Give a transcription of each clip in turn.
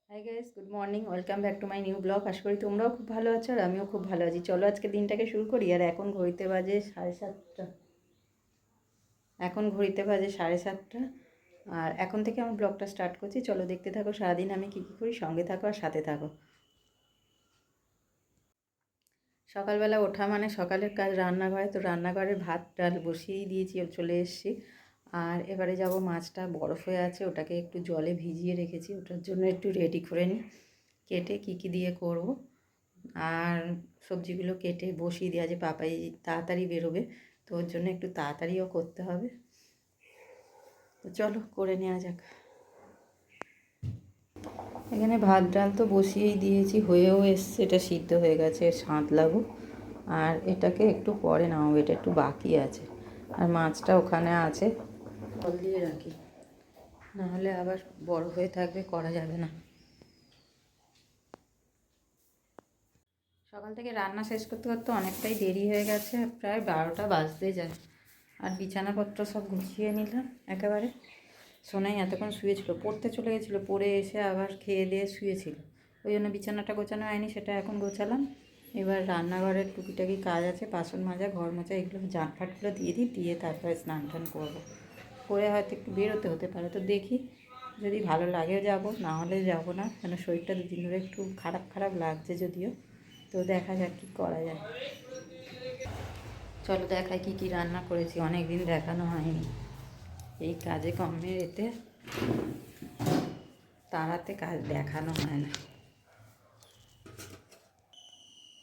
High guys, good morning, welcome back to my new blog. আশা করি তোমরাও খুব ভালো আছো আর আমিও খুব ভালো আছি। চলো আজকে দিনটাকে শুরু করি। আর এখন ঘড়িতে বাজে 7:30। আর এখন থেকে আমি ব্লগটা স্টার্ট করছি। চলো দেখতে থাকো সারাদিন আমি কী কী করি, সঙ্গে থাকো আর সাথে থাকো। সকালবেলা ওঠা মানে সকালের কাজ রান্নাঘরে, তো রান্নাঘরে ভাত ডাল বসিয়েই দিয়েছি, চলে এসেছি। আর এবারে যাব, মাছটা বরফ হয়ে আছে, ওটাকে একটু জলে ভিজিয়ে রেখেছি, ওটার জন্য একটু রেডি করে নিই, কেটে কী কী দিয়ে করব। আর সবজিগুলো কেটে বসিয়ে দেওয়া, যে পাপাই তাড়াতাড়ি বেরোবে, তো ওর জন্য একটু তাড়াতাড়িও করতে হবে। তো চলো করে নেওয়া যাক। এখানে ভাত ডাল তো বসিয়েই দিয়েছি, হয়েও এসছে, এটা সিদ্ধ হয়ে গেছে, সাঁতলাবো। আর এটাকে একটু পরে নামাবো, এটা একটু বাকি আছে। আর মাছটা ওখানে আছে, জল দিয়ে রাখি, নাহলে আবার বড় হয়ে থাকবে, করা যাবে না। সকাল থেকে রান্না শেষ করতে করতে অনেকটাই দেরি হয়ে গেছে, প্রায় 12টা বাজতে যায়। আর বিছানাপত্র সব গুছিয়ে নিলাম একেবারে। সোনাই এতক্ষণ শুয়েছিল, পড়তে চলে গেছিলো, পড়ে এসে আবার খেয়ে দিয়ে শুয়েছিল, ওই জন্য বিছানাটা গোছানো হয়নি, সেটা এখন গোছালাম। এবার রান্নাঘরের টুকিটাকি কাজ আছে, বাসন মাজা, ঘর মোছা, এগুলো জাঁটফাটগুলো দিয়ে দিই, দিয়ে তারপরে স্নান টান করবো, করে হয়তো একটু বেরোতে হতে পারে। তো দেখি, যদি ভালো লাগে যাব, না হলে যাব না, কেন শরীরটা দুদিন ধরে একটু খারাপ খারাপ লাগছে যদিও। তো দেখা যাক কী করা যায়। চলো দেখাই কী কী রান্না করেছি, অনেক দিন দেখানো হয়নি। এই কাজে কর্মের এতে তাড়াতে কাজ দেখানো হয় না।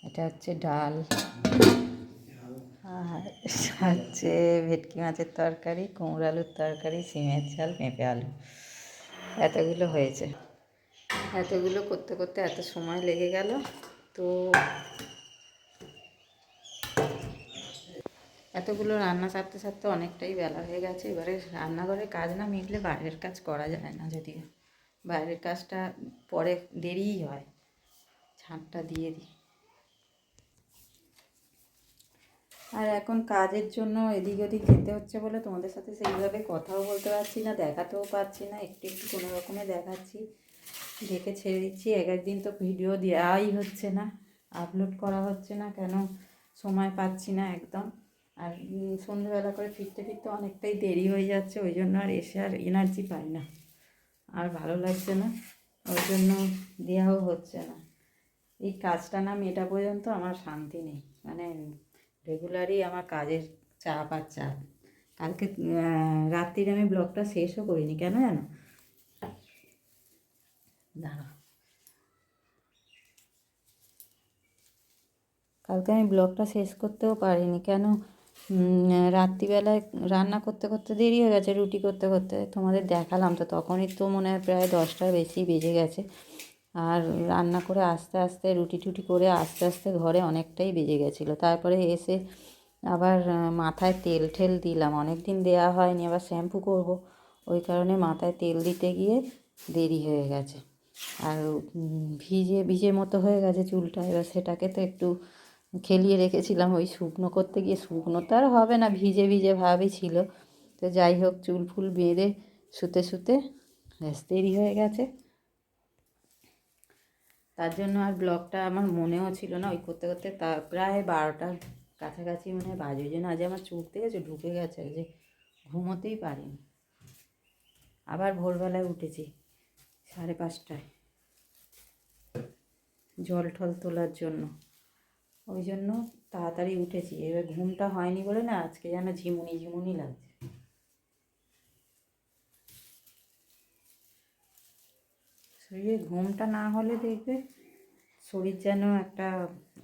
এটা হচ্ছে ডাল, আর হচ্ছে ভেটকি মাছের তরকারি, কুমড়ো আলুর তরকারি, সিমের ঝাল, পেঁপে আলু, এতগুলো হয়েছে। এতগুলো করতে করতে এত সময় লেগে গেল। তো এতগুলো রান্না সারতে সারতে অনেকটাই বেলা হয়ে গেছে। এবারে রান্নাঘরের কাজ না মিটলে বাইরের কাজ করা যায় না, যদিও বাইরের কাজটা পরে দেরিই হয়। ঝাঁটটা দিয়ে দিই। আর এখন কাজের জন্য এদিক ওদিক যেতে হচ্ছে বলে তোমাদের সাথে সেইভাবে কথাও বলতে পারছি না, দেখাতেও পারছি না, একটু একটু কোনো রকমে দেখাচ্ছি, দেখে ছেড়ে দিচ্ছি। এক একদিন তো ভিডিও দেওয়াই হচ্ছে না, আপলোড করা হচ্ছে না, কেন সময় পাচ্ছি না একদম। আর সন্ধ্যেবেলা করে ফিরতে ফিরতে অনেকটাই দেরি হয়ে যাচ্ছে, ওই জন্য আর এসে আর এনার্জি পাই না, আর ভালো লাগছে না, ওই জন্য দেওয়াও হচ্ছে না। এই কাজটা না মেটা পর্যন্ত আমার শান্তি নেই, মানে রেগুলারই আমার কাজের চাপ আর চাপ। কালকে রাত্রিরে আমি ব্লগটা শেষও করিনি, কেন জানো? দাঁড়া, কালকে আমি ব্লগটা শেষ করতেও পারিনি, কেন? রাত্রিবেলায় রান্না করতে করতে দেরি হয়ে গেছে, রুটি করতে করতে তোমাদের দেখালাম তো, তখনই তো মনে হয় প্রায় 10টার বেশি বেজে গেছে। আর রান্না করে আস্তে আস্তে রুটি টুটি করে আস্তে আস্তে ঘরে অনেকটাই বেজে গেছিলো। তারপরে এসে আবার মাথায় তেল ঠেল দিলাম, অনেক দিন দেওয়া হয়নি, আবার শ্যাম্পু করব, ওই কারণে মাথায় তেল দিতে গিয়ে দেরি হয়ে গেছে। আর ভিজে ভিজে মতো হয়ে গেছে চুলটা, এবার সেটাকে তো একটু খেলিয়ে রেখেছিলাম, ওই শুকনো করতে গিয়ে শুকনো তো আর হবে না, ভিজে ভিজে ভাবই ছিল। তো যাই হোক, চুল ফুল বেঁধে শুতে শুতে ব্যাস দেরি হয়ে গেছে, তার জন্য আর ব্লগটা আমার মনেও ছিল না। ওই করতে করতে তা প্রায় 12টার কাছাকাছি মনে হয় বাজে, ওই জন্য আজ আমার চোখ থেকে যে ঢুকে গেছে, যে ঘুমোতেই পারিনি। আবার ভোরবেলায় উঠেছি 5:30টায় জল ঠল তোলার জন্য, ওই জন্য তাড়াতাড়ি উঠেছি। এবার ঘুমটা হয়নি বলে না, আজকে যেন ঝিমুনি ঝিমুনি লাগছে। শরীরে ঘুমটা না হলে দেখবে শরীর যেন একটা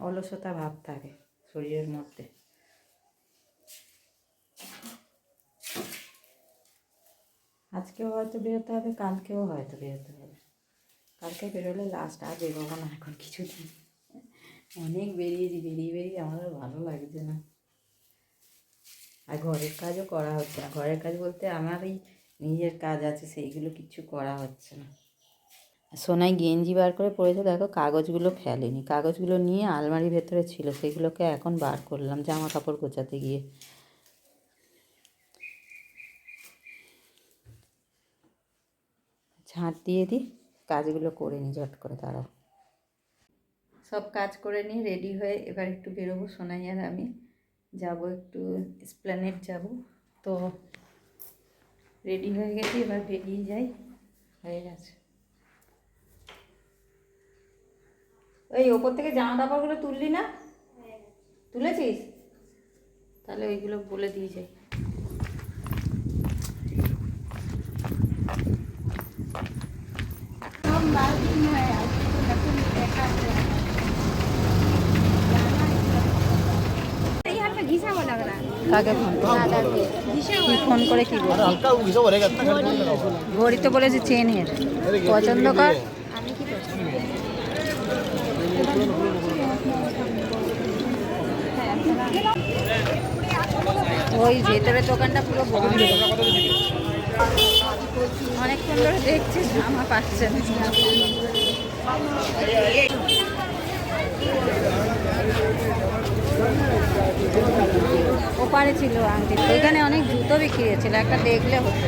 অলসতা ভাব থাকে শরীরের মধ্যে। আজকেও হয়তো বেরোতে হবে, কালকেও হয়তো বেরোতে হবে। কালকে বেরোলে লাস্ট, আর বেরোবো না এখন কিছুদিন, অনেক বেরিয়েছি, বেরিয়ে বেরিয়ে আমার ভালো লাগছে না। আর ঘরের কাজও করা হচ্ছে না, ঘরের কাজ বলতে আমারই নিজের কাজ আছে, সেইগুলো কিছু করা হচ্ছে না। সোনাই গেঞ্জি বার করে পড়েছে, দেখো কাগজগুলো ফেলেনি, কাগজগুলো নিয়ে আলমারির ভেতরে ছিল, সেগুলোকে এখন বার করলাম জামা কাপড় গোছাতে গিয়ে। ঝাঁট দিয়ে দিই, কাজগুলো করে নিই ঝট করে, দাঁড়াও। সব কাজ করে নিয়ে রেডি হয়ে এবার একটু বেরোবো, সোনাই আর আমি যাব একটু এসপ্ল্যানেড যাব। তো রেডি হয়ে গেছি, এবার বেরিয়ে যাই। হয়ে গেছে। ওই ওপর থেকে জামা কাপড়গুলো তুললি না? তুলেছিস? তাহলে ওইগুলো বলে দিয়ে যাই। কাকে ফোন কি ফোন করে কি ঘড়ি তো বলেছে চেনের পছন্দ কর। ওই ভেতরের দোকানটা পুরো বন্ধ, অনেকক্ষণ ধরে দেখছি জামা পাচ্ছে না। ওপারে ছিল আংটি, ওইখানে অনেক জুতো বিক্রি হয়েছিল, একটা দেখলে হতো।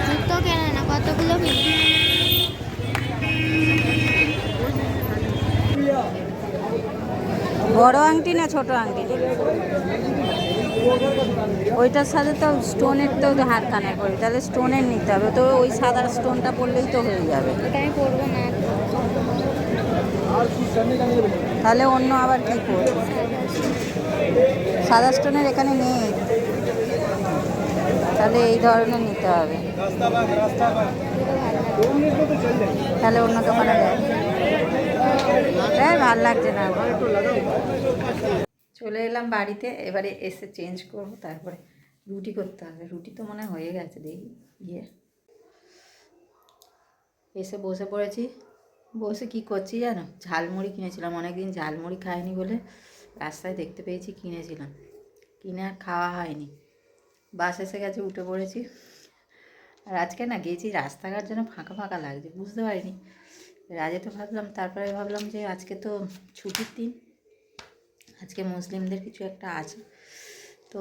জুতো কেনে না, কতগুলো কিনে। বড় আংটি না ছোট আংটি? ওইটার সাথে তো স্টোনের তো হাত কানের পড়ি, তাহলে স্টোনের নিতে হবে তো, ওই সাদা স্টোনটা পড়লেই তো হয়ে যাবে। ওটা আমি পরবো না। তাহলে অন্য আবার কি করবো? সাদা স্টোনের এখানে নেই, তাহলে এই ধরনের নিতে হবে। তাহলে অন্য দোকানে যায়। হ্যাঁ, ভাল লাগছে না। চলে এলাম বাড়িতে, এবারে এসে চেঞ্জ করব, তারপরে রুটি করতে হবে। রুটি তো মনে হয়ে গেছে, দেখি গিয়ে। এসে বসে পড়েছি, বসে কি করছি জানো, ঝালমুড়ি কিনেছিলাম, অনেকদিন ঝালমুড়ি খাইনি বলে রাস্তায় দেখতে পেয়েছি, কিনেছিলাম, কিনে আর খাওয়া হয়নি। বাস এসে গেছে, উঠে পড়েছি। আর আজকে না গেছি, রাস্তাঘাট যেন ফাঁকা ফাঁকা লাগছে, বুঝতে পারিনি। রাজে তো ভাবলাম, তারপরে ভাবলাম যে আজকে তো ছুটির দিন, আজকে মুসলিমদের কিছু একটা আছে, তো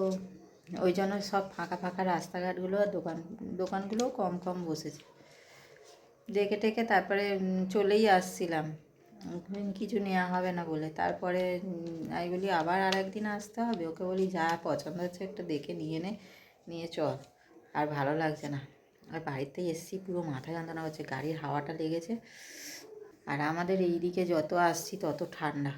ওই জন্য সব ফাঁকা ফাঁকা রাস্তাঘাটগুলো, আর দোকানগুলোও কম কম বসেছে। দেখে টেকে তারপরে চলেই আসছিলাম, কিছু নেওয়া হবে না বলে। তারপরে আমি বলি আবার আর একদিন আসতে হবে, ওকে বলি যা পছন্দ হচ্ছে একটা দেখে নিয়ে চল, আর ভালো লাগছে না। আর বাড়িতে এসছি পুরো মাথা যন্ত্রণা হচ্ছে, গাড়ির হাওয়াটা লেগেছে, আর আমাদের এই দিকে যত আসছি তত ঠান্ডা,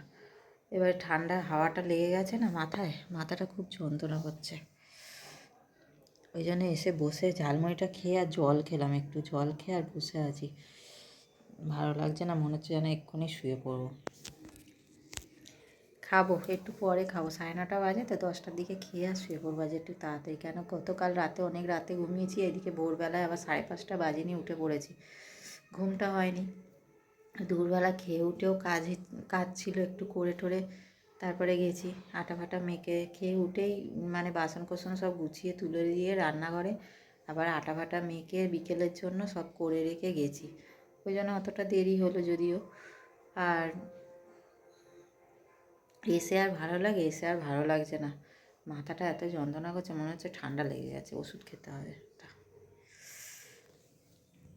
এবার ঠান্ডা হাওয়াটা লেগে গেছে না মাথায়, মাথাটা খুব যন্ত্রণা করছে। ওই জন্য এসে বসে ঝালমুড়িটা খেয়ে আর জল খেলাম, একটু জল খেয়ে আর বসে আছি, ভালো লাগছে না, মনে হচ্ছে যেন এক্ষুনি শুয়ে পড়বো। খাবো একটু পরে, খাবো 9:30 বাজে তো, 10টার দিকে খেয়ে আর শুয়ে পড়বো আজ একটু তাড়াতাড়ি, কেন গতকাল রাতে অনেক রাতে ঘুমিয়েছি, এদিকে ভোরবেলায় আবার 5:30 বাজেনি উঠে পড়েছি, ঘুমটা হয়নি। দুপুরবেলা খেয়ে উঠেও কাজ ছিল একটু করে টোরে, তারপরে গেছি আটা ফাটা মেখে, খেয়ে উঠেই মানে বাসন কোসন সব গুছিয়ে তুলে দিয়ে রান্নাঘরে আবার আটা ফাটা মেখে বিকেলের জন্য সব করে রেখে গেছি, ওই জন্য অতটা দেরি হলো যদিও। আর এসে আর ভালো লাগছে না, মাথাটা এত যন্ত্রণা করছে, মনে হচ্ছে ঠান্ডা লেগে গেছে, ওষুধ খেতে হবে।